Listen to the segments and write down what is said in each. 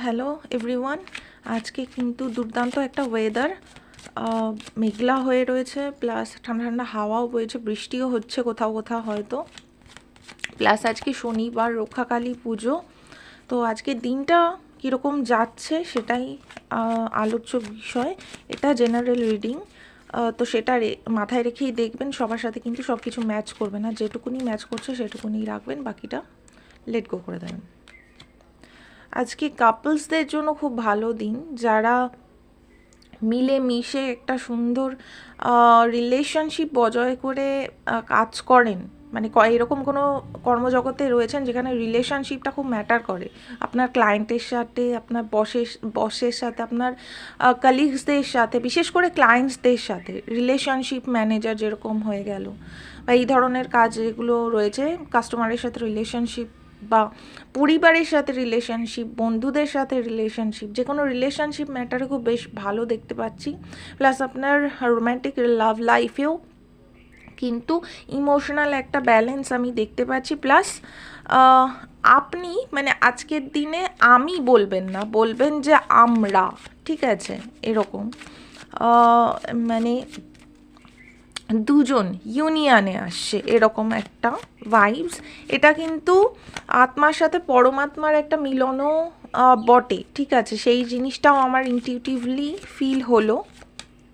Hello everyone, আজকে কিন্তু দুর্দান্ত একটা ওয়েদার, মেঘলা হয়ে রয়েছে, প্লাস ঠান্ডা ঠান্ডা হাওয়াও বইছে, বৃষ্টিও হচ্ছে কোথাও কোথাও হয়তো, প্লাস আজকে শনিবার, রক্ষাকালী পুজো। তো আজকের দিনটা কীরকম যাচ্ছে সেটাই আলোচ্য বিষয়। এটা জেনারেল রিডিং, তো সেটা মাথায় রেখেই দেখবেন। সবার সাথে কিন্তু সব কিছু ম্যাচ করবে না, যেটুকুনি ম্যাচ করছে সেটুকুনি রাখবেন, বাকিটা লেট গো করে দেবেন। আজকে কাপলসদের জন্য খুব ভালো দিন, যারা মিলে মিশে একটা সুন্দর রিলেশনশিপ বজায় করে কাজ করেন, মানে এরকম কোনো কর্মজগতে রয়েছেন যেখানে রিলেশনশিপটা খুব ম্যাটার করে। আপনার ক্লায়েন্টের সাথে, আপনার বসের সাথে, আপনার কালিগসদের সাথে, বিশেষ করে ক্লায়েন্টসদের সাথে রিলেশনশিপ ম্যানেজার যেরকম হয়ে গেল, বা এই ধরনের কাজ যেগুলো রয়েছে, কাস্টমারের সাথে রিলেশনশিপ, বা পরিবারের সাথে রিলেশনশিপ, বন্ধুদের সাথে রিলেশনশিপ, যে কোনো রিলেশনশিপ ম্যাটারে খুব বেশ ভালো দেখতে পাচ্ছি। প্লাস আপনার রোম্যান্টিক লাভ লাইফেও কিন্তু ইমোশনাল একটা ব্যালেন্স আমি দেখতে পাচ্ছি। প্লাস আপনি মানে আজকের দিনে আমি বলবেন না, বলবেন যে আমরা, ঠিক আছে, এরকম মানে দুজন ইউনিয়নে আসছে, এরকম একটা ভাইবস। এটা কিন্তু আত্মার সাথে পরমাত্মার একটা মিলনও বটে, ঠিক আছে, সেই জিনিসটাও আমার ইনটিউটিভলি ফিল হলো,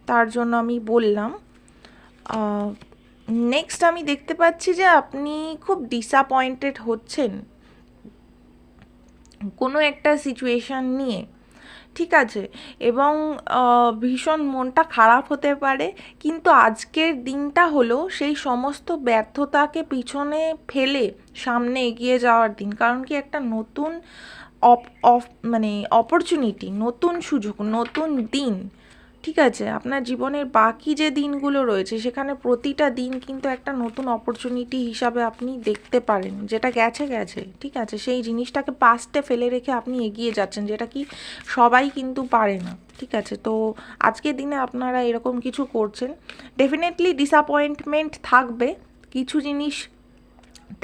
তার জন্য আমি বললাম। নেক্সট আমি দেখতে পাচ্ছি যে আপনি খুব ডিসঅ্যাপয়েন্টেড হচ্ছেন কোনো একটা সিচুয়েশান নিয়ে, ঠিক আছে, এবং ভীষণ মনটা খারাপ হতে পারে। কিন্তু আজকের দিনটা হলো সেই সমস্ত ব্যর্থতাকে পিছনে ফেলে সামনে এগিয়ে যাওয়ার দিন। কারণ কি, একটা নতুন মানে অপরচুনিটি, নতুন সুযোগ, নতুন দিন, ঠিক আছে। আপনার জীবনের বাকি যে দিনগুলো রয়েছে সেখানে প্রতিটা দিন কিন্তু একটা নতুন অপরচুনিটি হিসাবে আপনি দেখতে পারেন। যেটা গেছে গেছে, ঠিক আছে, সেই জিনিসটাকে পাস্টে ফেলে রেখে আপনি এগিয়ে যাচ্ছেন, যেটা কি সবাই কিন্তু পারে না, ঠিক আছে। তো আজকের দিনে আপনারা এরকম কিছু করছেন, ডেফিনেটলি ডিসঅ্যাপয়েন্টমেন্ট থাকবে, কিছু জিনিস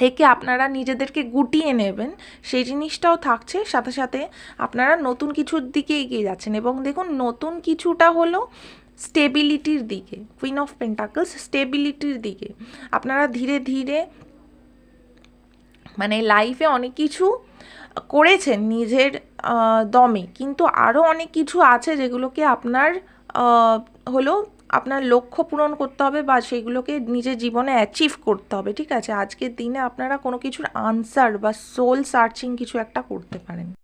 থেকে আপনারা নিজেদেরকে গুটিয়ে নেবেন, সেই জিনিসটাও থাকছে। সাথে সাথে আপনারা নতুন কিছুর দিকে এগিয়ে যাচ্ছেন, এবং দেখুন নতুন কিছুটা হলো স্টেবিলিটির দিকে, কুইন অফ পেন্টাকলস, স্টেবিলিটির দিকে। আপনারা ধীরে ধীরে মানে লাইফে অনেক কিছু করেছেন নিজের দমে, কিন্তু আরও অনেক কিছু আছে যেগুলোকে আপনার হলো আপনার লক্ষ্য পূরণ করতে হবে, বা সেগুলোকে নিজের জীবনে অ্যাচিভ করতে হবে, ঠিক আছে। আজকের দিনে আপনারা কোনো কিছুর আনসার বা সোল সার্চিং কিছু একটা করতে পারেন।